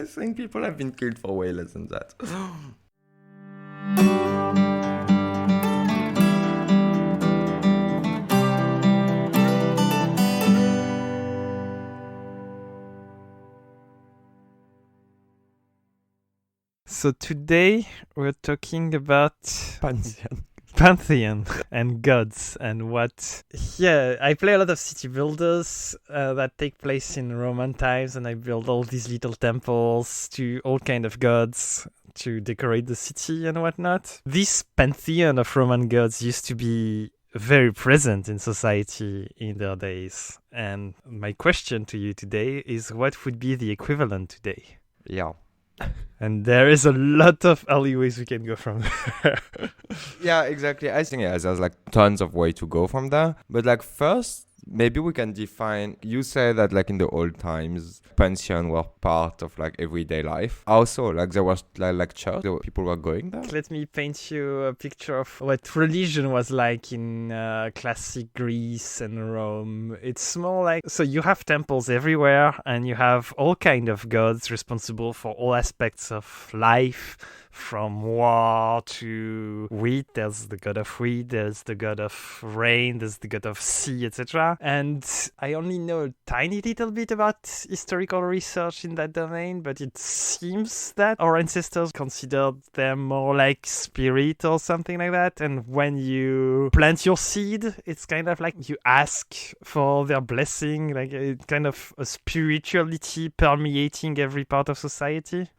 I think people have been killed for way less than that. So today we're talking about Pantheon. and gods and what. Yeah, I play a lot of city builders that take place in Roman times, and I build all these little temples to all kind of gods to decorate the city and whatnot. This pantheon of Roman gods used to be very present in society in their days. And my question to you today is, what would be the equivalent today? Yeah. And there is a lot of alleyways we can go from there. Yeah, exactly. I think there's like tons of way to go from there. But like first, maybe we can define, you say that like in the old times, pension were part of like everyday life. Also, like there was like church, people were going there. Let me paint you a picture of what religion was like in classic Greece and Rome. It's more like, so you have temples everywhere and you have all kind of gods responsible for all aspects of life. From war to wheat, there's the god of wheat, there's the god of rain, there's the god of sea, etc. And I only know a tiny little bit about historical research in that domain, but it seems that our ancestors considered them more like spirit or something like that. And when you plant your seed, it's kind of like you ask for their blessing, like it's kind of a spirituality permeating every part of society.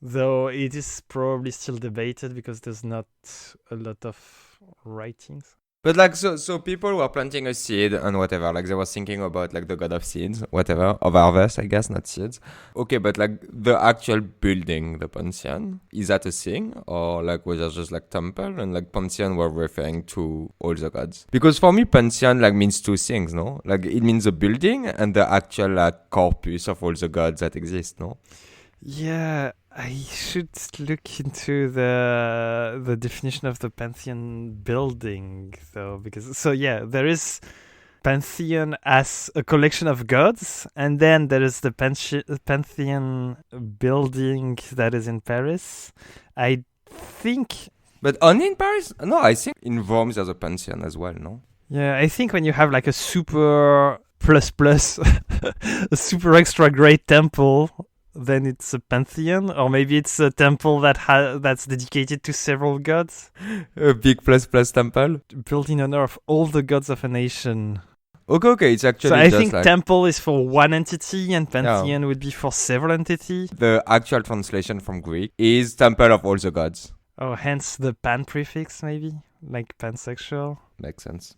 Though it is probably still debated because there's not a lot of writings. But like so people were planting a seed and whatever, like they were thinking about like the god of seeds, whatever, of harvest, I guess, not seeds. Okay, but like the actual building, the pantheon, is that a thing? Or like was it just like temple and like pantheon were referring to all the gods? Because for me pantheon like means two things, no? Like it means a building and the actual like corpus of all the gods that exist, no? Yeah, I should look into the definition of the pantheon building, though, because there is pantheon as a collection of gods, and then there is the pantheon building that is in Paris. I think. But only in Paris? No, I think in Rome there's a pantheon as well, no? Yeah, I think when you have like a super plus a super extra great temple, then it's a pantheon, or maybe it's a temple that's dedicated to several gods. A big plus temple? Built in honor of all the gods of a nation. Okay, it's actually so I just think like temple is for one entity and pantheon would be for several entities. The actual translation from Greek is temple of all the gods. Oh, hence the pan prefix, maybe? Like pansexual? Makes sense.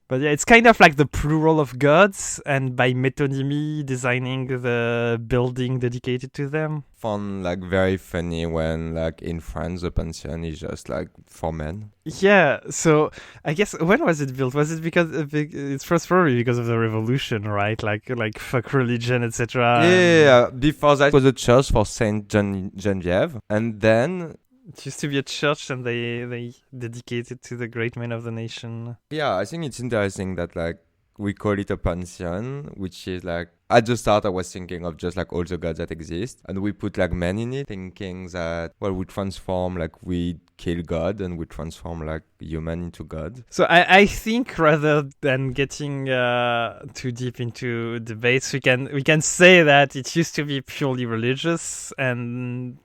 But yeah, it's kind of like the plural of gods, and by metonymy, designing the building dedicated to them. Found like very funny when like in France the pantheon is just like for men. Yeah, so I guess when was it built? Was it because it's first probably because of the revolution, right? Like fuck religion, etc. Yeah. Before that it was a church for Saint Genevieve, and then. It used to be a church and they dedicated to the great men of the nation. Yeah, I think it's interesting that like we call it a pantheon, which is like at the start I was thinking of just like all the gods that exist, and we put like men in it, thinking that we transform, like we kill God and we transform like human into God. So I think rather than getting too deep into debates, we can say that it used to be purely religious, and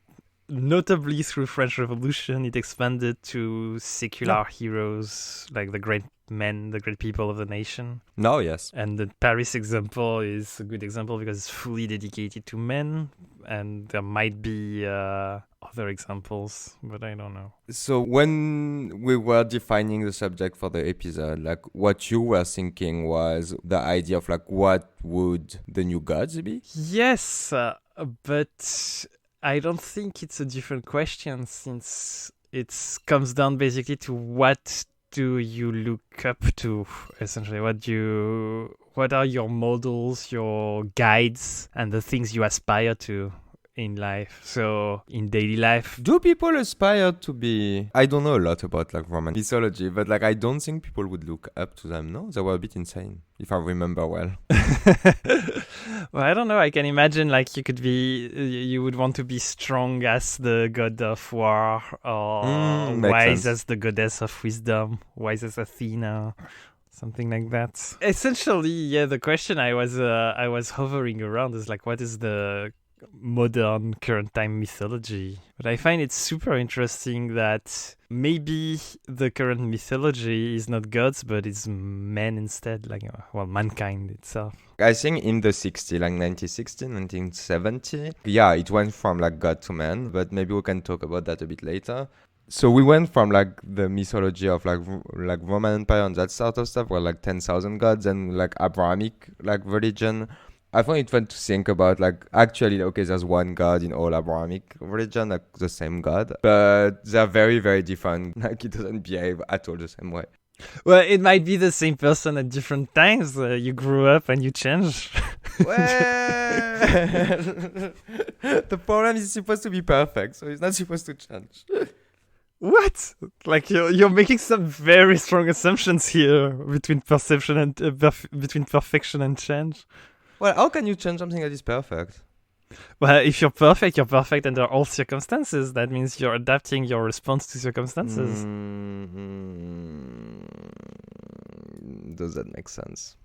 notably through French Revolution, it expanded to secular heroes, like the great men, the great people of the nation. No, yes. And the Paris example is a good example because it's fully dedicated to men, and there might be other examples, but I don't know. So when we were defining the subject for the episode, like what you were thinking was the idea of like what would the new gods be? Yes, but I don't think it's a different question, since it comes down basically to what do you look up to, essentially. What are your models, your guides, and the things you aspire to? in life. So in daily life, Do people aspire to be... I don't know a lot about like Roman mythology, but like I don't think people would look up to them, no? They were a bit insane, if I remember well. well, I don't know. I can imagine like you would want to be strong as the god of war, or Makes wise sense. as the goddess of wisdom, wise as Athena. Something like that. Essentially, yeah, the question I was hovering around is like, what is the modern current time mythology? But I find it super interesting that maybe the current mythology is not gods, but it's men instead, like, mankind itself. I think in the 60s, like 1960, 1970, yeah, it went from like god to man, but maybe we can talk about that a bit later. So we went from like the mythology of like Roman Empire and that sort of stuff, where like 10,000 gods and like Abrahamic like religion. I find it fun to think about like actually, okay, there's one god in all Abrahamic religion, like the same god, but they're very, very different. Like it doesn't behave at all the same way. Well, it might be the same person at different times. You grew up and you change. Well, the problem is supposed to be perfect, so it's not supposed to change. What? Like you're making some very strong assumptions here between perception and between perfection and change. Well, how can you change something that is perfect? Well, if you're perfect under all circumstances. That means you're adapting your response to circumstances. Does that make sense?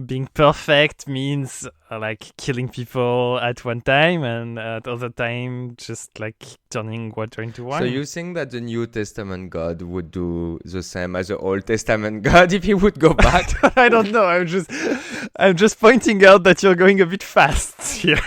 Being perfect means like killing people at one time, and at other time just like turning water into wine. So you think that the New Testament God would do the same as the Old Testament God if he would go back? I don't know. I'm just pointing out that you're going a bit fast here.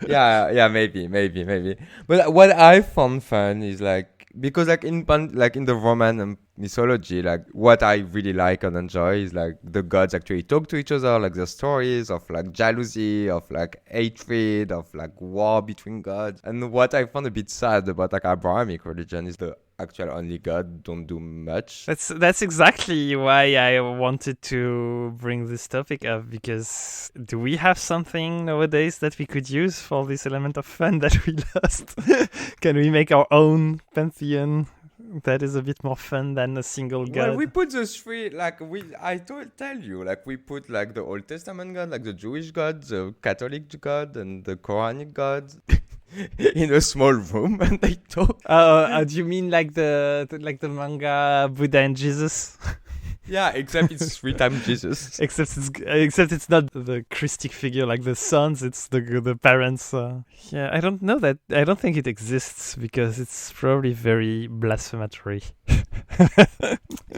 yeah, maybe. But what I found fun is like, because like in the Roman mythology, like what I really like and enjoy is like the gods actually talk to each other, like the stories of like jealousy, of like hatred, of like war between gods. And what I found a bit sad about like Abrahamic religion is the actual only god don't do much. That's exactly why I wanted to bring this topic up, because do we have something nowadays that we could use for this element of fun that we lost? Can we make our own pantheon that is a bit more fun than a single god? Well, we put those three, like tell you, like we put like the Old Testament God, like the Jewish God, the Catholic God, and the Quranic God in a small room, and they talk. Do you mean like the manga Buddha and Jesus? Yeah, except it's 3 times Jesus. except it's not the Christic figure like the sons, it's the parents. Yeah, I don't know that. I don't think it exists because it's probably very blasphematory.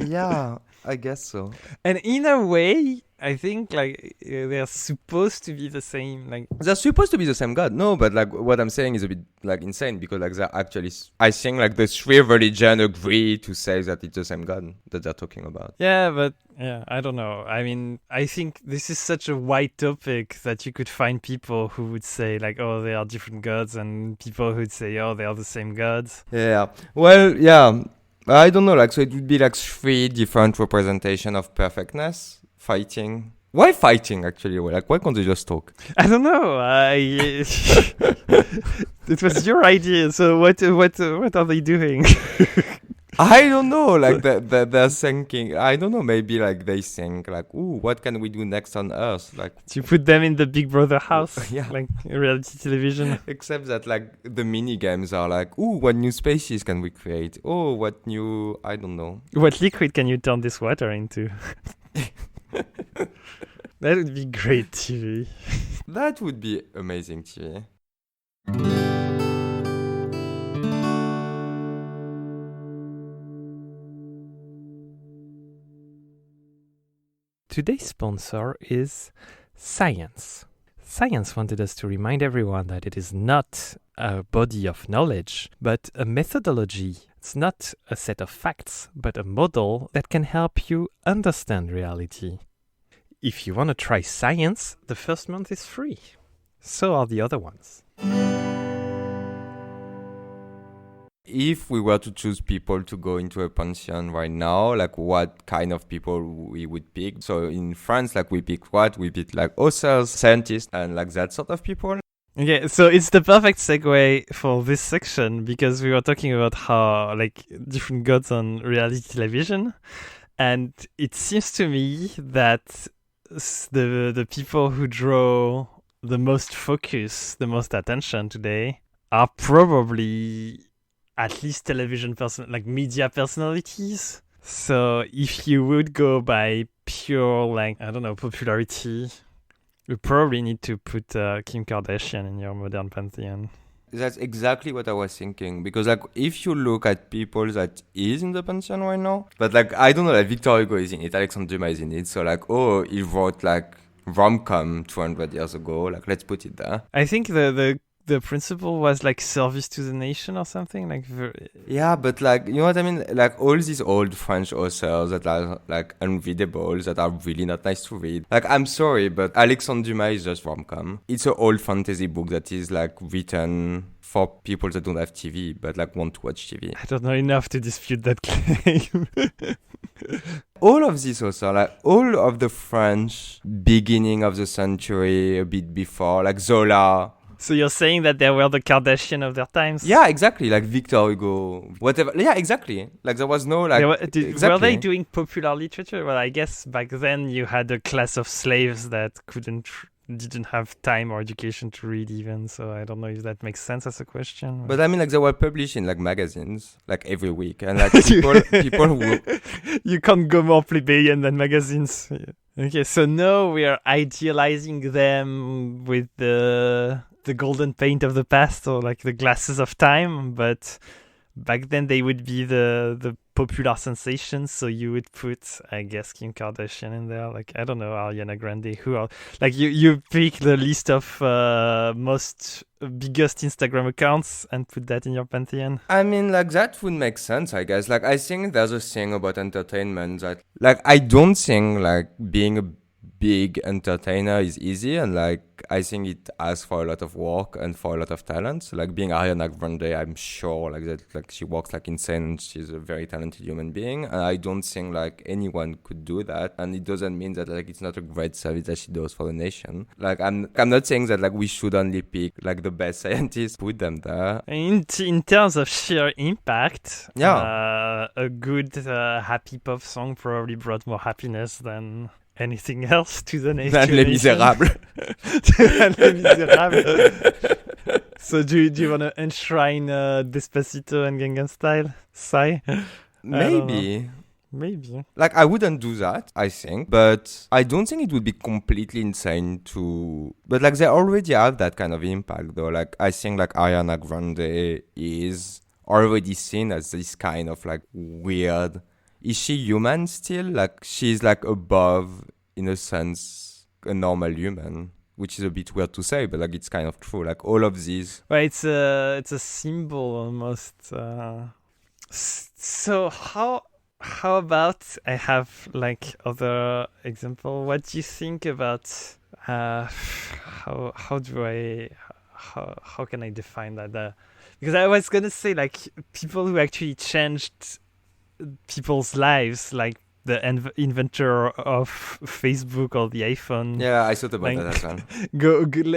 Yeah, I guess so. And in a way, I think like they're supposed to be the same. Like they're supposed to be the same God. No, but like what I'm saying is a bit like insane, because like they're actually, I think like the 3 religions agree to say that it's the same God that they're talking about. Yeah, but yeah, I don't know. I mean, I think this is such a wide topic that you could find people who would say like, oh, they are different gods, and people who would say, oh, they are the same gods. Yeah. Well, yeah. I don't know. Like, so it would be like 3 different representations of perfectness. Fighting. Why fighting, actually? Like, why can't they just talk? I don't know. It was your idea. So what are they doing? I don't know. Like, they're thinking. I don't know. Maybe like they think like, ooh, what can we do next on Earth? Like, you put them in the Big Brother house, yeah, like reality television. Except that like the mini games are like, ooh, what new species can we create? Oh, what new? I don't know. What liquid can you turn this water into? That would be great TV. That would be amazing TV. Today's sponsor is science. Science wanted us to remind everyone that it is not a body of knowledge, but a methodology. It's not a set of facts, but a model that can help you understand reality. If you want to try science, the first month is free. So are the other ones. If we were to choose people to go into a pantheon right now, like what kind of people we would pick? So in France, like we pick what? We pick like authors, scientists, and like that sort of people. Okay, so it's the perfect segue for this section because we were talking about how like different gods on reality television, and it seems to me that the people who draw the most focus, the most attention today are probably at least television like media personalities. So if you would go by pure like I don't know popularity, you probably need to put Kim Kardashian in your modern pantheon. That's exactly what I was thinking. Because, like, if you look at people that is in the pantheon right now, but, like, I don't know, like, Victor Hugo is in it, Alexandre Dumas is in it. So, like, oh, he wrote, like, rom-com 200 years ago. Like, let's put it there. I think the principle was, like, service to the nation or something. Like, yeah, but, like, you know what I mean? Like, all these old French authors that are, like, unreadable, that are really not nice to read. Like, I'm sorry, but Alexandre Dumas is just rom-com. It's an old fantasy book that is, like, written for people that don't have TV, but, like, want to watch TV. I don't know enough to dispute that claim. All of this also, like, all of the French beginning of the century, a bit before, like Zola. So you're saying that they were the Kardashian of their times? Yeah, exactly. Like Victor Hugo, whatever. Yeah, exactly. Like there was no like. Exactly. Were they doing popular literature? Well, I guess back then you had a class of slaves that didn't have time or education to read even. So I don't know if that makes sense as a question. But I mean, like they were published in like magazines like every week, and like people who you can't go more plebeian than magazines. Yeah. Okay, so now we are idealizing them with the golden paint of the past or like the glasses of time, but back then they would be the popular sensations. So you would put, I guess, Kim Kardashian in there. Like I don't know, Ariana Grande. Who are like you pick the list of most biggest Instagram accounts and put that in your pantheon. I mean, like that would make sense, I guess. Like I think there's a thing about entertainment that, like, I don't think like being a big entertainer is easy, and like I think it asks for a lot of work and for a lot of talent. So, like being Ariana Grande, I'm sure like that, like she works like insane and she's a very talented human being, and I don't think like anyone could do that. And it doesn't mean that like it's not a great service that she does for the nation. Like I'm not saying that like we should only pick like the best scientists, put them there. In terms of sheer impact, yeah, a good happy pop song probably brought more happiness than anything else to the nation. Les Misérables. Les Misérables. So do you want to enshrine Despacito and Gangnam Style? Psy? Maybe. Maybe. Like, I wouldn't do that, I think. But I don't think it would be completely insane to... But, like, they already have that kind of impact, though. Like, I think, like, Ariana Grande is already seen as this kind of, like, weird... Is she human still? Like, she's, like, above, in a sense, a normal human. Which is a bit weird to say, but, like, it's kind of true. Like, all of these... Well, it's a symbol, almost. So, how about I have, like, other example? What do you think about... how can I define that? Because I was going to say, like, people who actually changed... people's lives, like the inventor of Facebook or the iPhone. Yeah, I thought about that as well.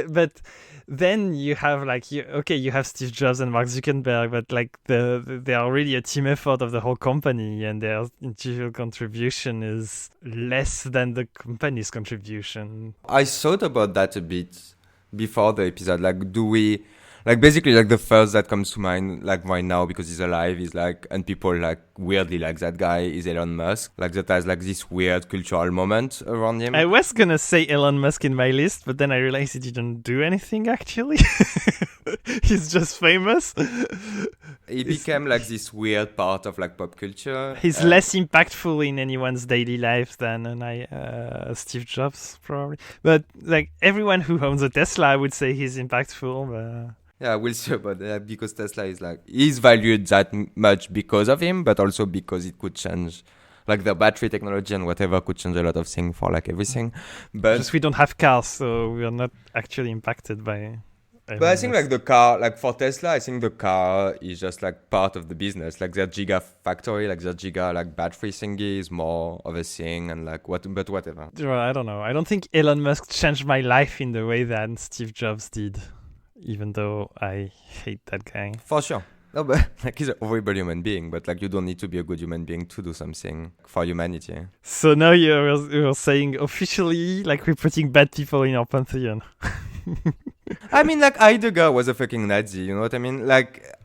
But then you have like you have Steve Jobs and Mark Zuckerberg, but like they are really a team effort of the whole company, and their individual contribution is less than the company's contribution. I thought about that a bit before the episode. Like, do we... Like, basically, like, the first that comes to mind, like, right now, because he's alive, is, like, and people, like, weirdly like that guy, is Elon Musk. Like, that has, like, this weird cultural moment around him. I was gonna say Elon Musk in my list, but then I realized he didn't do anything, actually. He's just famous. He became, like, this weird part of, like, pop culture. He's less impactful in anyone's daily life than Steve Jobs, probably. But, like, everyone who owns a Tesla, I would say he's impactful, but... Yeah, we'll see about that, because Tesla is valued that much because of him, but also because it could change, like the battery technology and whatever could change a lot of things for like everything. But just we don't have cars, so we are not actually impacted by. But I think like the car, like for Tesla, I think the car is just like part of the business. Like their gigafactory, like their giga like battery thingy is more of a thing, and like but whatever. I don't know. I don't think Elon Musk changed my life in the way that Steve Jobs did. even though I hate that guy. For sure. No, but like he's a horrible human being, but like you don't need to be a good human being to do something for humanity. So now you're saying officially, like, we're putting bad people in our pantheon. I mean, like Heidegger was a fucking Nazi, you know what I mean? Like,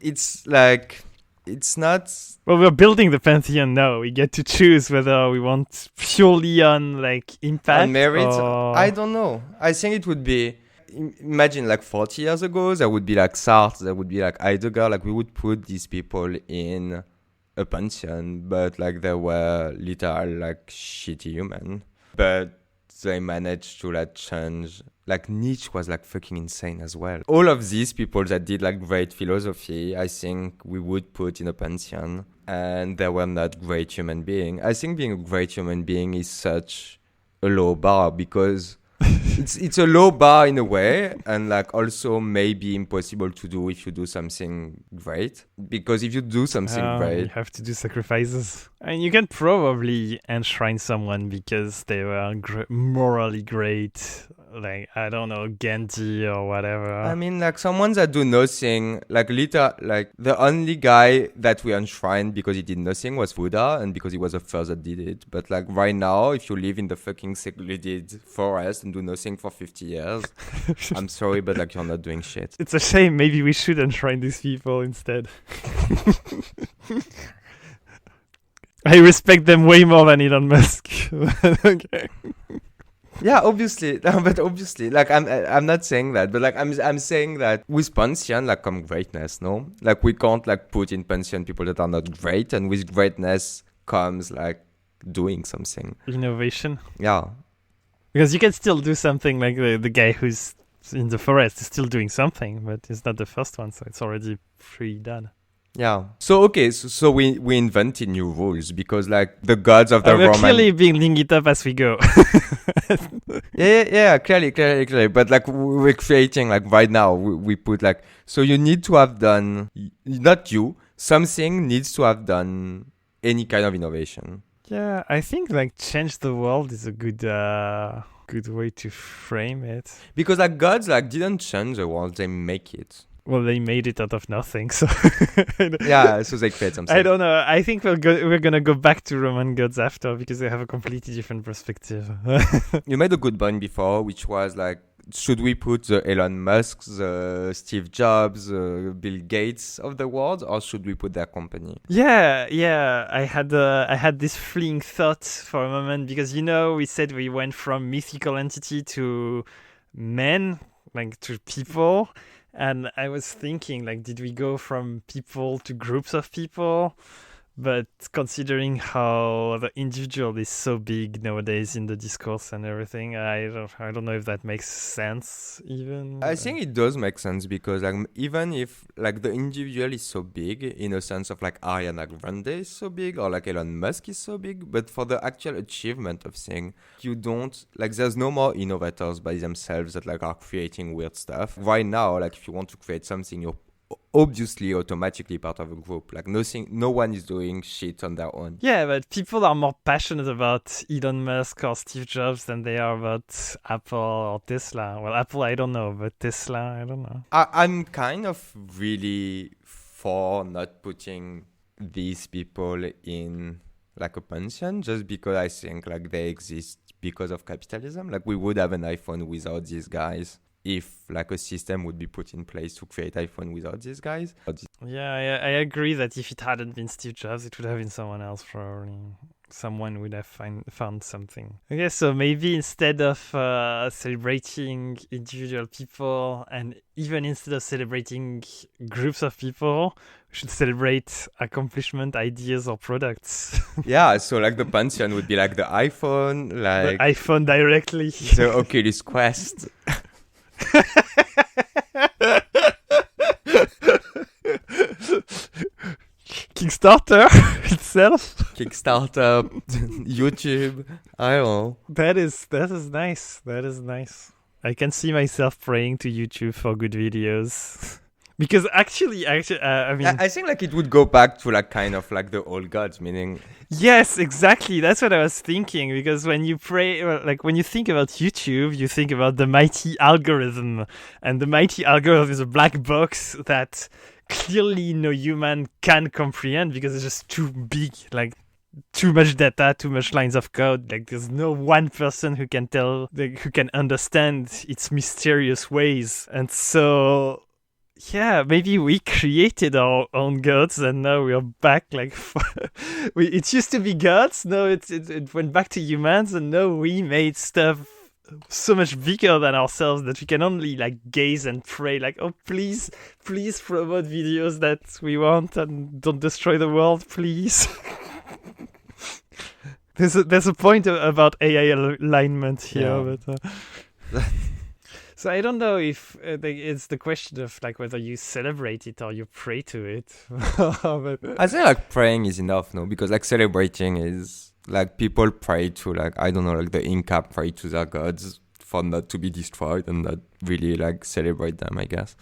it's like, it's not. Well, we're building the pantheon now. We get to choose whether we want purely on like impact On merit, or... I don't know. I think it would be. Imagine like 40 years ago, there would be like Sartre, there would be like Heidegger, like we would put these people in a pantheon, but like they were literal like shitty human. But they managed to like change. Like Nietzsche was like fucking insane as well. All of these people that did like great philosophy, I think we would put in a pantheon, and they were not great human beings. I think being a great human being is such a low bar because it's a low bar in a way, and like also maybe impossible to do if you do something great. Because if you do something great, you have to do sacrifices. And you can probably enshrine someone because they were morally great. Like, I don't know, Gandhi or whatever. I mean, like someone that do nothing, like like the only guy that we enshrined because he did nothing was Buddha, and because he was the first that did it. But like right now, if you live in the fucking secluded forest and do nothing for 50 years, I'm sorry, but like you're not doing shit. It's a shame. Maybe we should enshrine these people instead. I respect them way more than Elon Musk. Okay. Yeah, obviously, but obviously, like I'm not saying that, but like I'm saying that with pantheon, like come greatness, no? Like we can't like put in pantheon people that are not great, and with greatness comes like doing something. Innovation. Yeah. Because you can still do something like the guy who's in the forest is still doing something, but it's not the first one, so it's already pre-done. Yeah. So okay, so we invented new rules because like the gods of the we're Roman. clearly building it up as we go. yeah, clearly. But like we're creating like right now we put like, so you need to have done, not you, something needs to have done any kind of innovation. Yeah, I think like change the world is a good way to frame it. Because like gods like didn't change the world, they make it. Well, they made it out of nothing, so... Yeah, so they create something. I don't know. I think we're going to go back to Roman gods after, because they have a completely different perspective. You made a good point before, which was like, should we put the Elon Musk, the Steve Jobs, Bill Gates of the world, or should we put their company? Yeah. I had this fleeting thought for a moment, because, you know, we said we went from mythical entity to men, like to people. And I was thinking, like, did we go from people to groups of people? But considering how the individual is so big nowadays in the discourse and everything, I don't know if that makes sense even. I think it does make sense because like even if like the individual is so big in a sense of like Ariana Grande is so big or like Elon Musk is so big, but for the actual achievement of thing, you don't like there's no more innovators by themselves that like are creating weird stuff. Right now, like if you want to create something, you're obviously automatically part of a group. Like no one is doing shit on their own. Yeah, but people are more passionate about Elon Musk or Steve Jobs than they are about Apple or Tesla. Well, Apple I don't know, but Tesla I don't know. I'm kind of really for not putting these people in like a pantheon just because I think like they exist because of capitalism. Like we would have an iPhone without these guys if like a system would be put in place to create iPhone without these guys. Yeah, I agree that if it hadn't been Steve Jobs, it would have been someone else probably. Someone would have found something. Okay, so maybe instead of celebrating individual people and even instead of celebrating groups of people, we should celebrate accomplishment, ideas or products. Yeah, so like the pantheon would be like the iPhone, like... The iPhone directly. The Oculus Quest. Kickstarter itself. Kickstarter, YouTube, I don't know. That is nice. That is nice. I can see myself praying to YouTube for good videos. Because actually, I mean, I think like it would go back to like kind of like the old gods, meaning yes, exactly. That's what I was thinking. Because when you pray, like when you think about YouTube, you think about the mighty algorithm, and the mighty algorithm is a black box that clearly no human can comprehend because it's just too big, like too much data, too much lines of code. Like there's no one person who can who can understand its mysterious ways. And so yeah, maybe we created our own gods and now we are back like it used to be gods, no, it went back to humans, and now we made stuff so much bigger than ourselves that we can only like gaze and pray like, oh please promote videos that we want and don't destroy the world, please. There's a point about AI alignment here, but so I don't know if it's the question of like whether you celebrate it or you pray to it. But, I think like praying is enough, no? Because like celebrating is like people pray to like, I don't know, like the Inca pray to their gods for not to be destroyed and not really like celebrate them, I guess.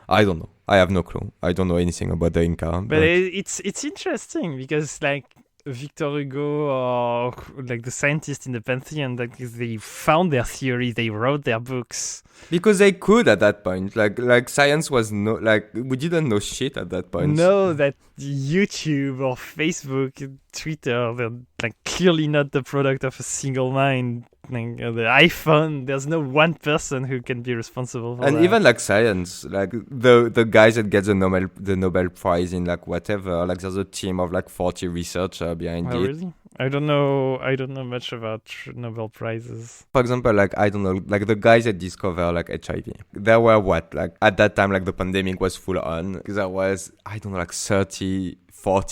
I don't know. I have no clue. I don't know anything about the Inca. But it's interesting because like Victor Hugo or like the scientists in the pantheon, like they found their theory, they wrote their books because they could at that point. Like science was no, like we didn't know shit at that point. No, that YouTube or Facebook, Twitter, they're like clearly not the product of a single mind. Like the iPhone, there's no one person who can be responsible for and that. Even like science, like the guys that get the Nobel Prize in like whatever, like there's a team of like 40 researchers behind it. Really? I don't know much about Nobel Prizes. For example, like I don't know, like the guys that discover like HIV, there were what, like at that time, like the pandemic was full on. There was, I don't know, like 40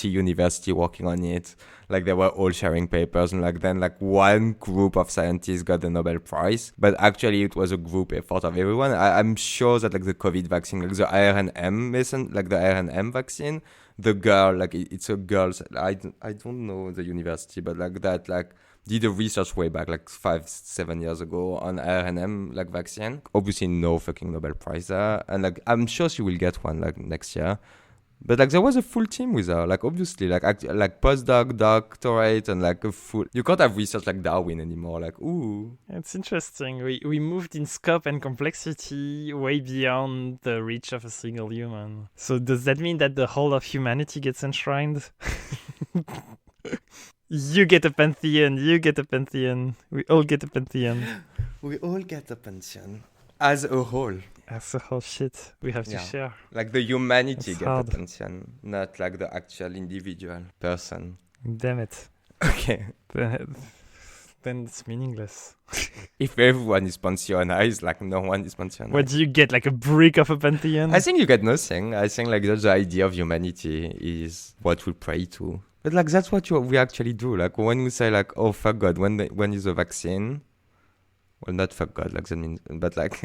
university working on it. Like they were all sharing papers, and like then like one group of scientists got the Nobel Prize, but actually it was a group effort of everyone. I'm sure that like the COVID vaccine, like the RNM medicine, like the RNM vaccine, the girl, like it's a girl, I don't know the university, but like that like did a research way back like 5-7 years ago on RNM like vaccine. Obviously no fucking Nobel Prize there, and like I'm sure she will get one like next year. But like there was a full team with her, like obviously like postdoc, doctorate, and like a full. You can't have research like Darwin anymore. Like ooh, it's interesting. We moved in scope and complexity way beyond the reach of a single human. So does that mean that the whole of humanity gets enshrined? You get a pantheon. You get a pantheon. We all get a pantheon. We all get a pantheon as a whole. That's a whole shit we have to share. Like the humanity gets hard. a pantheon, not like the actual individual person. Damn it. Okay. Then it's meaningless. If everyone is pantheonized, like no one is pantheonized. What do you get, like a brick of a pantheon? I think you get nothing. I think like that's the idea of humanity is what we pray to. But like that's what we actually do. Like when we say like, oh fuck God, when is the vaccine? Well, not fuck God, like that means, but like,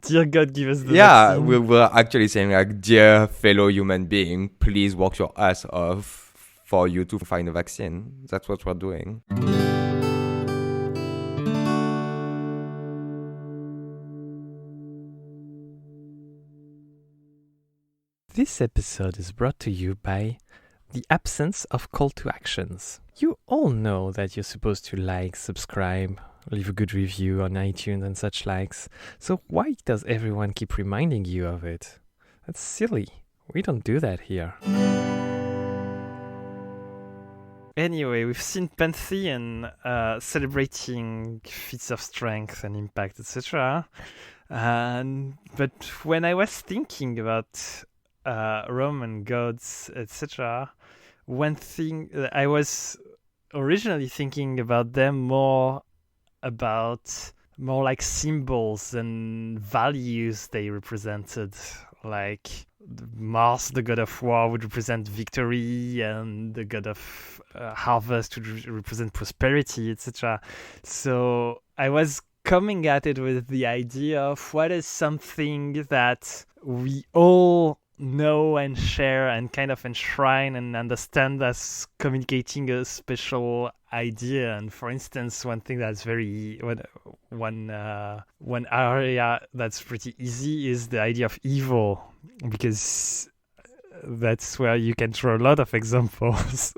dear God, give us the vaccine. We're actually saying like, dear fellow human being, please work your ass off for you to find a vaccine. That's what we're doing. This episode is brought to you by the absence of call to actions. You all know that you're supposed to like, subscribe, leave a good review on iTunes and such likes. So why does everyone keep reminding you of it? That's silly. We don't do that here. Anyway, we've seen Pantheon celebrating feats of strength and impact, etc. But when I was thinking about Roman gods, etc., one thing I was originally thinking about them more like symbols and values they represented. Like Mars, the god of war, would represent victory, and the god of harvest would represent prosperity, etc. So I was coming at it with the idea of what is something that we all know and share and kind of enshrine and understand as communicating a special idea. And for instance, one thing that's one area that's pretty easy is the idea of evil, because that's where you can draw a lot of examples.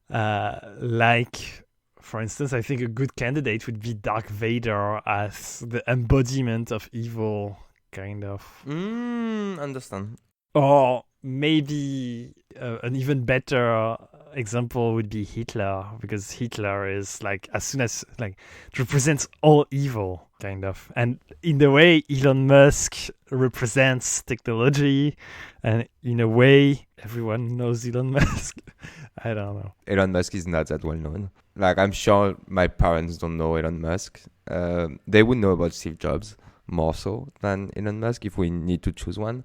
Like, for instance, I think a good candidate would be Darth Vader as the embodiment of evil, kind of. Understand. Or maybe an even better example would be Hitler, because Hitler is like, as soon as like, it represents all evil, kind of. And in a way, Elon Musk represents technology, and in a way, everyone knows Elon Musk. I don't know. Elon Musk is not that well known. Like, I'm sure my parents don't know Elon Musk. They would know about Steve Jobs more so than Elon Musk if we need to choose one.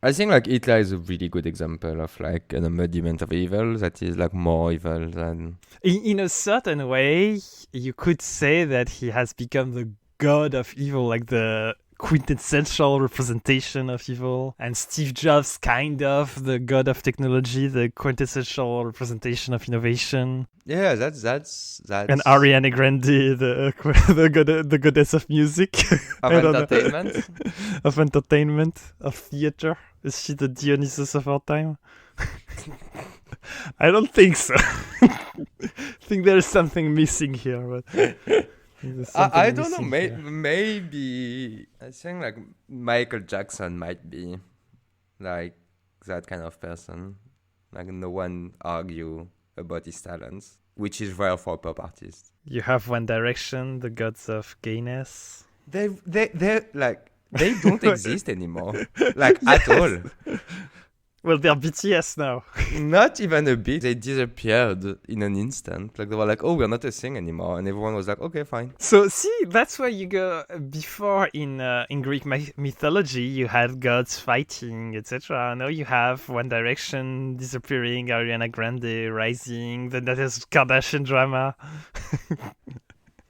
I think like Hitler is a really good example of like an embodiment of evil that is like more evil than... In a certain way, you could say that he has become the god of evil, like the quintessential representation of evil, and Steve Jobs kind of the god of technology, the quintessential representation of innovation. Yeah, that's And Ariana Grande, the goddess of music, of entertainment. Of entertainment, of theater. Is she the Dionysus of our time? I don't think so. I think there is something missing here, but I don't know. Maybe I think like Michael Jackson might be like that kind of person. Like no one argue about his talents, which is rare for a pop artist. You have One Direction, the gods of gayness. They're like they don't exist anymore, like at all. Well, they're BTS now. Not even a bit. They disappeared in an instant. Like they were like, "Oh, we're not a thing anymore," and everyone was like, "Okay, fine." So see, that's where you go. Before in Greek mythology, you had gods fighting, etc. Now you have One Direction disappearing, Ariana Grande rising. Then that is Kardashian drama.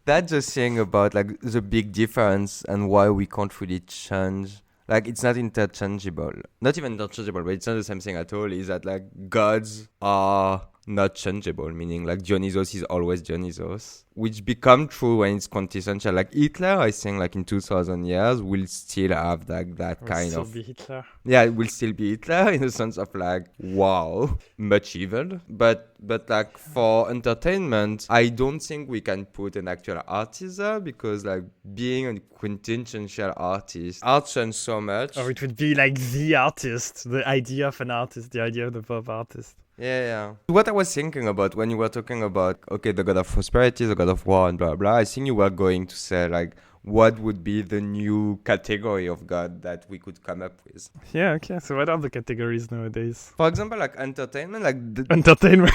That's the thing about like the big difference and why we can't really change. Like, it's not interchangeable. Not even interchangeable, but it's not the same thing at all. Is that, like, gods are not changeable, meaning, like, Dionysos is always Dionysos, which become true when it's quintessential. Like, Hitler, I think, like, in 2,000 years, will still have, like, that kind of... Be Hitler. Yeah, it will still be Hitler in the sense of, like, wow, much evil. But like, for entertainment, I don't think we can put an actual artist there because, like, being a quintessential artist changes so much. Or it would be, like, the artist, the idea of an artist, the idea of the pop artist. Yeah. What I was thinking about when you were talking about, okay, the god of prosperity, the god of war, and blah, blah, I think you were going to say, like, what would be the new category of god that we could come up with? Yeah, okay. So what are the categories nowadays? For example, like entertainment, like... Entertainment.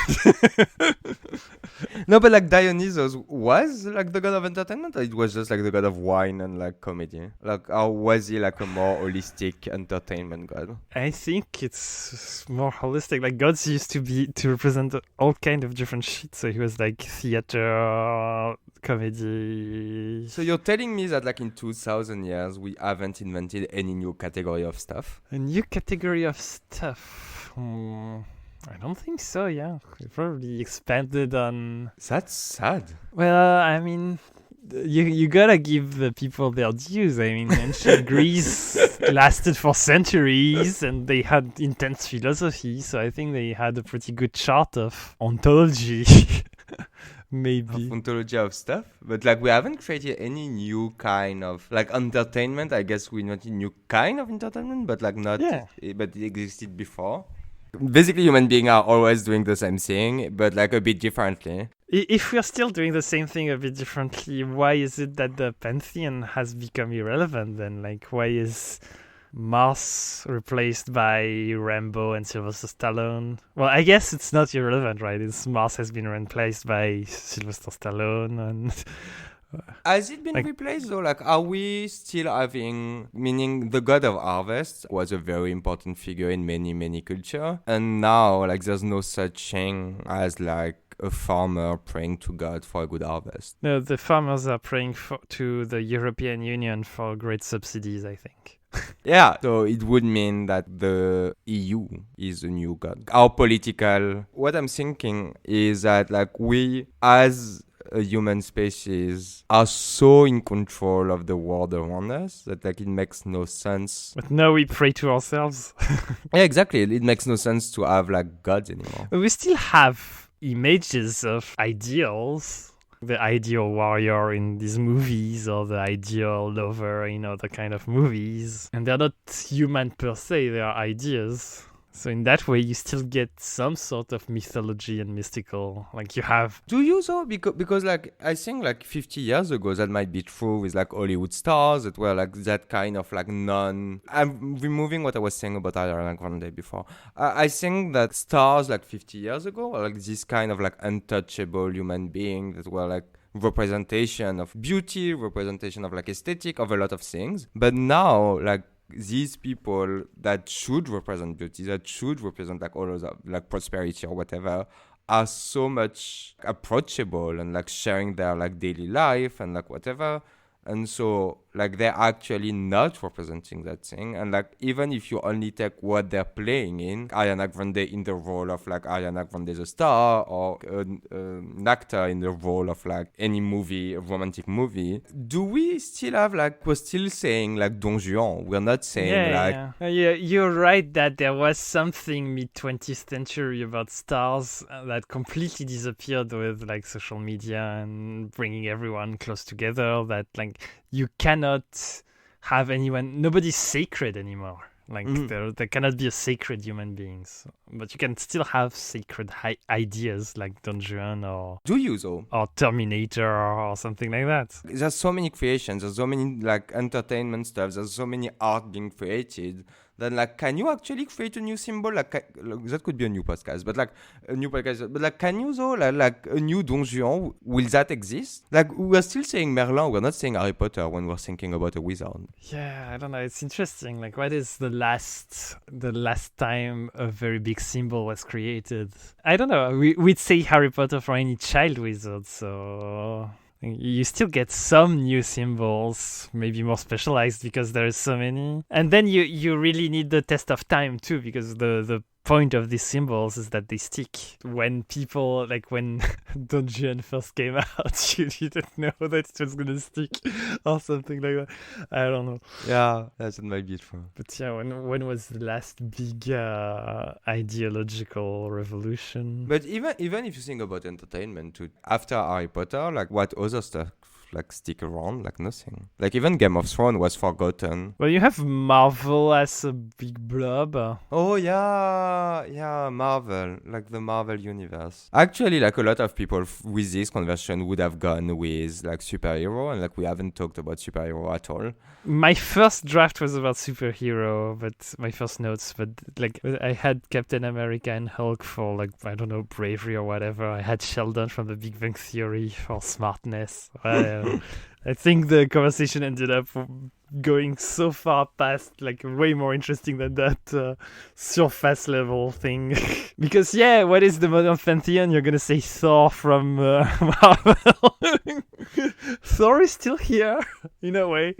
No, but like Dionysos was like the god of entertainment, or it was just like the god of wine and like comedy? Like, or was he like a more holistic entertainment god? I think it's more holistic. Like gods used to represent all kind of different shit. So he was like theater, comedy. So you're telling me that like in 2,000 years we haven't invented any new category of stuff? A new category of stuff? I don't think so, yeah. We probably expanded on... That's sad. Well, I mean, you gotta give the people their dues. I mean, ancient Greece lasted for centuries and they had intense philosophy, so I think they had a pretty good chart of ontology. Maybe. Of ontology of stuff? But like we haven't created any new kind of... Like entertainment, I guess we not a new kind of entertainment, but like not... Yeah. But it existed before. Basically, human beings are always doing the same thing, but like a bit differently. If we're still doing the same thing a bit differently, why is it that the pantheon has become irrelevant then? Like, why is Mars replaced by Rambo and Sylvester Stallone? Well, I guess it's not irrelevant, right? Mars has been replaced by Sylvester Stallone and... Has it been replaced though? Like, are we still having, meaning the god of harvest was a very important figure in many cultures, and now like there's no such thing as like a farmer praying to God for a good harvest. No, the farmers are praying to the European Union for great subsidies, I think. Yeah, so it would mean that the EU is a new god. Our political... What I'm thinking is that like we as a human species are so in control of the world around us that like it makes no sense. But now we pray to ourselves. Yeah, exactly. It makes no sense to have like gods anymore. We still have images of ideals. The ideal warrior in these movies or the ideal lover in other kind of movies. And they're not human per se, they are ideas. So in that way, you still get some sort of mythology and mystical, like you have. Do you though? Because like I think like 50 years ago that might be true with like Hollywood stars that were like that kind of like non. I'm removing what I was saying about Ariana Grande before. I think that stars like 50 years ago are like this kind of like untouchable human being that were like representation of beauty, representation of like aesthetic, of a lot of things. But now like these people that should represent beauty, that should represent like all of that, like prosperity or whatever, are so much approachable and like sharing their like daily life and like whatever. And so like they're actually not representing that thing. And like even if you only take what they're playing in, Ariana Grande in the role of like Ariana Grande the star, or an actor in the role of like any movie, a romantic movie, do we still have like, we're still saying like Don Juan, we're not saying Yeah, you're right that there was something mid-20th century about stars that completely disappeared with like social media and bringing everyone close together, that like you cannot have anyone, nobody's sacred anymore. Like there cannot be a sacred human beings, but you can still have sacred ideas like Don Juan or do you though? Or Terminator or something like that. There's so many creations, there's so many like entertainment stuff, there's so many art being created. Then like, can you actually create a new symbol? Like that could be a new podcast, but like a new podcast. But like, can you though like a new Don Juan? Will that exist? Like we're still saying Merlin, we're not saying Harry Potter when we're thinking about a wizard. Yeah, I don't know. It's interesting. Like, what is the last time a very big symbol was created? I don't know. We'd say Harry Potter for any child wizard, so. You still get some new symbols, maybe more specialized because there are so many. And then you really need the test of time too, because the point of these symbols is that they stick. When people, like when Don Juan first came out, you didn't know that it was going to stick or something like that. I don't know. Yeah, that might be true. But yeah, when was the last big ideological revolution? But even if you think about entertainment too, after Harry Potter, like what other stuff like stick around? Like nothing. Like even Game of Thrones was forgotten. Well, you have Marvel as a big blob. Oh yeah, Marvel, like the Marvel universe. Actually, like a lot of people with this conversion would have gone with like superhero, and like we haven't talked about superhero at all. My first draft was about superhero, but my first notes, but like I had Captain America and Hulk for like, I don't know, bravery or whatever. I had Sheldon from the Big Bang Theory for smartness. I think the conversation ended up going so far past, like way more interesting than that surface level thing. Because yeah, what is the modern pantheon? You're gonna say Thor from Marvel. Thor is still here in a way.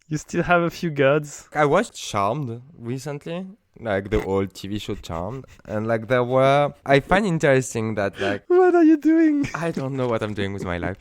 You still have a few gods. I watched Charmed recently, like the old TV show Charmed, and like there were, I find interesting that like, what are you doing? I don't know what I'm doing with my life,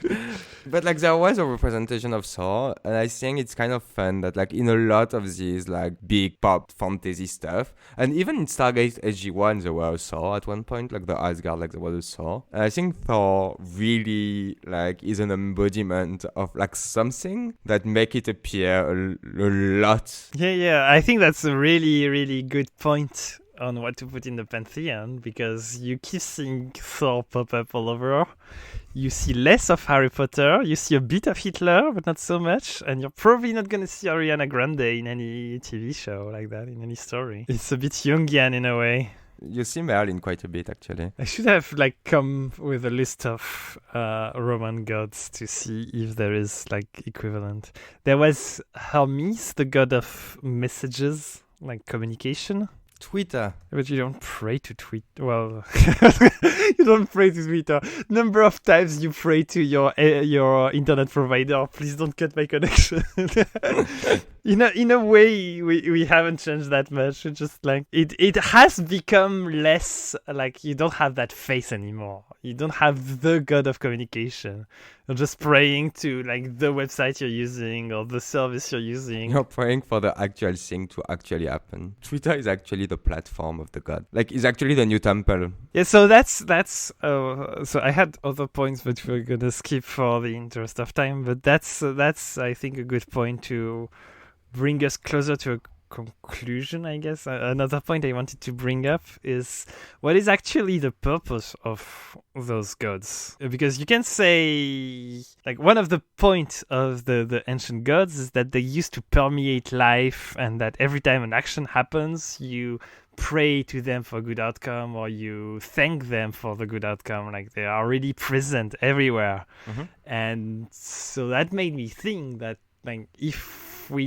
but like there was a representation of Thor, and I think it's kind of fun that like in a lot of these like big pop fantasy stuff, and even in Stargate SG-1 there was a Thor at one point, like the Asgard, like there was a Thor, and I think Thor really like is an embodiment of like something that make it appear a lot. Yeah, I think that's a really, really good point on what to put in the pantheon, because you keep seeing Thor pop up all over. You see less of Harry Potter, you see a bit of Hitler, but not so much, and you're probably not going to see Ariana Grande in any TV show like that, in any story. It's a bit Jungian in a way. You see Merlin quite a bit, actually. I should have like come with a list of Roman gods to see if there is like equivalent. There was Hermes, the god of messages, like communication. Twitter. But you don't pray to tweet. Well, you don't pray to Twitter. Number of times you pray to your internet provider. Please don't cut my connection. In a way, we haven't changed that much. It's just like it has become less like you don't have that face anymore. You don't have the god of communication. You're just praying to like the website you're using or the service you're using. You're praying for the actual thing to actually happen. Twitter is actually the platform of the god. Like, it's actually the new temple. Yeah, so that's so I had other points, but we're gonna skip for the interest of time. But that's I think a good point to bring us closer to a conclusion, I guess. Another point I wanted to bring up is what is actually the purpose of those gods? Because you can say, like, one of the points of the ancient gods is that they used to permeate life, and that every time an action happens, you pray to them for a good outcome, or you thank them for the good outcome. Like, they are really present everywhere. Mm-hmm. And so that made me think that, like, if we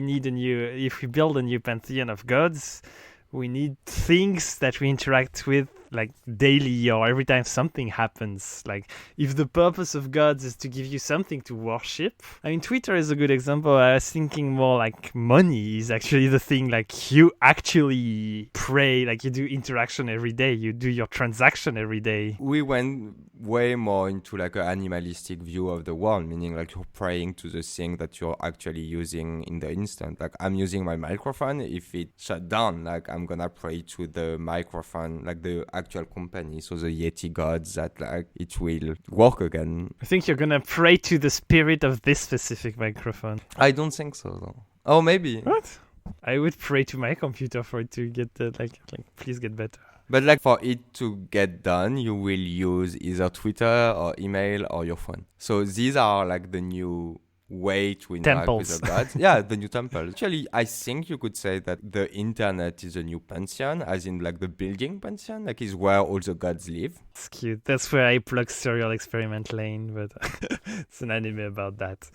build a new pantheon of gods, we need things that we interact with like daily or every time something happens. Like, if the purpose of gods is to give you something to worship, I mean, Twitter is a good example. I was thinking more like money is actually the thing. Like, you actually pray, like you do interaction every day, you do your transaction every day. We went way more into like an animalistic view of the world, meaning like you're praying to the thing that you're actually using in the instant. Like, I'm using my microphone. If it shut down, like, I'm gonna pray to the microphone, like the actual company, so the Yeti gods, that like it will work again. I think you're gonna pray to the spirit of this specific microphone. I don't think so though. Oh, maybe. What? I would pray to my computer for it to get like please get better. But like, for it to get done, you will use either Twitter or email or your phone. So these are like the new way to interact with the gods. Yeah, the new temple. Actually, I think you could say that the internet is a new pantheon, as in like the building pantheon, like is where all the gods live. It's cute. That's where I plug Serial Experiment Lane, but it's an anime about that.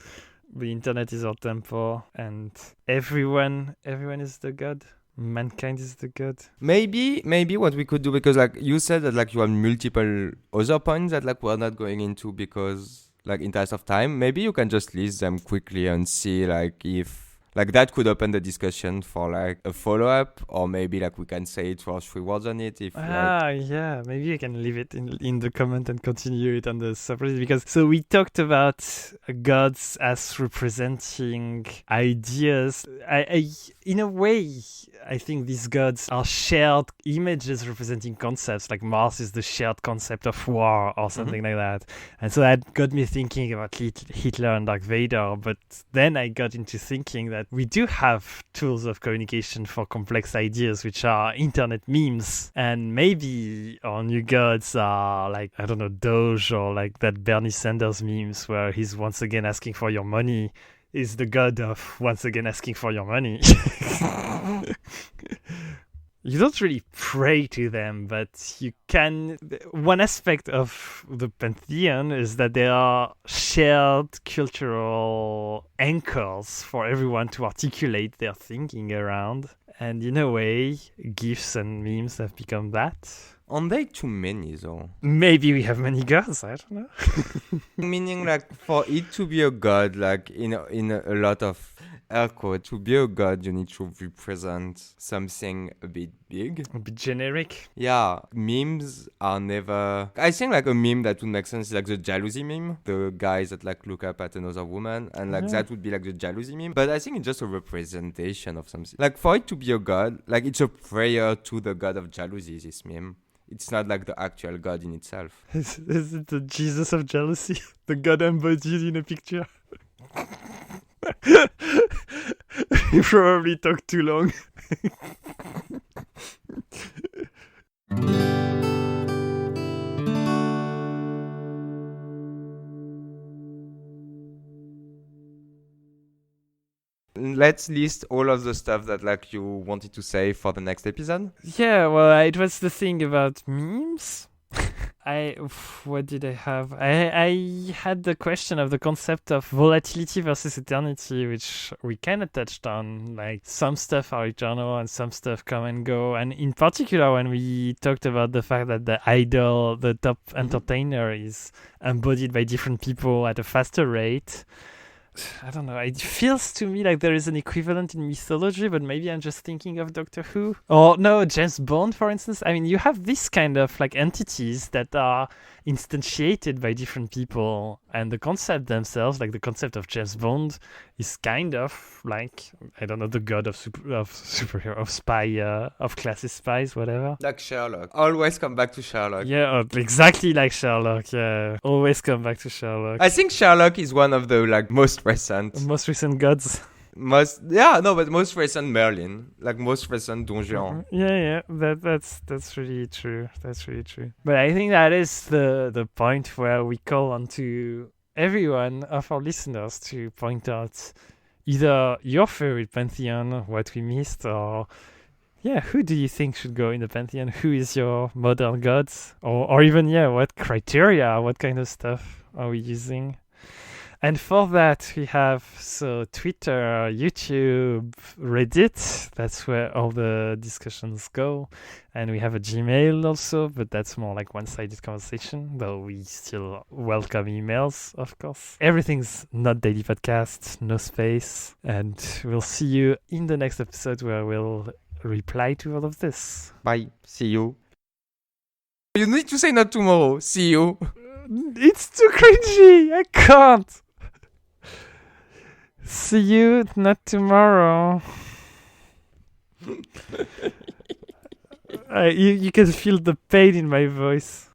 The internet is our temple, and everyone is the god. Mankind is the god. Maybe what we could do, because like you said that like you have multiple other points that like we're not going into because like interest of time, maybe you can just list them quickly and see like if like that could open the discussion for like a follow-up, or maybe like we can say 2 or 3 words on it if yeah, maybe you can leave it in the comment and continue it on the subreddit, because so we talked about gods as representing ideas. I in a way I think these gods are shared images representing concepts. Like Mars is the shared concept of war or something like that. And so that got me thinking about Hitler and Darth Vader. But then I got into thinking that we do have tools of communication for complex ideas, which are internet memes. And maybe our new gods are like, I don't know, Doge, or like that Bernie Sanders memes where he's once again asking for your money is the god of once again asking for your money. You don't really pray to them, but you can. One aspect of the pantheon is that they are shared cultural anchors for everyone to articulate their thinking around. And in a way, GIFs and memes have become that. Aren't they too many though? Maybe we have many gods, I don't know. Meaning like for it to be a god, like in a lot of air quote, to be a god you need to represent something a bit big. A bit generic. Yeah, memes are never... I think like a meme that would make sense is like the jealousy meme. The guys that like look up at another woman, and like that would be like the jealousy meme. But I think it's just a representation of something. Like for it to be a god, like it's a prayer to the god of jealousy, this meme. It's not like the actual god in itself. Is it the Jesus of jealousy? The god embodied in a picture? You probably talked too long. Let's list all of the stuff that like you wanted to say for the next episode. Yeah, well, it was the thing about memes. what did I have? I had the question of the concept of volatility versus eternity, which we kind of touched on. Like some stuff are eternal and some stuff come and go. And in particular, when we talked about the fact that the idol, the top entertainer, is embodied by different people at a faster rate. I don't know. It feels to me like there is an equivalent in mythology, but maybe I'm just thinking of Doctor Who. Or no, James Bond, for instance. I mean, you have this kind of like entities that are instantiated by different people, and the concept themselves, like the concept of James Bond, is kind of like, I don't know, the god of superhero, of spy, of classist spies, whatever. Like Sherlock. Always come back to Sherlock. Yeah, exactly like Sherlock. Yeah, always come back to Sherlock. I think Sherlock is one of the like most recent gods. Most recent Merlin, like most recent Donjon. Yeah, that's really true. That's really true. But I think that is the point where we call on to everyone of our listeners to point out either your favorite pantheon, what we missed, or who do you think should go in the pantheon? Who is your modern gods? Or even what criteria, what kind of stuff are we using? And for that, we have Twitter, YouTube, Reddit. That's where all the discussions go. And we have a Gmail also, but that's more like one-sided conversation, though we still welcome emails, of course. Everything's Not Daily Podcast, no space. And we'll see you in the next episode where we'll reply to all of this. Bye. See you. You need to say not tomorrow. See you. It's too cringy. I can't. See you, not tomorrow. You can feel the pain in my voice.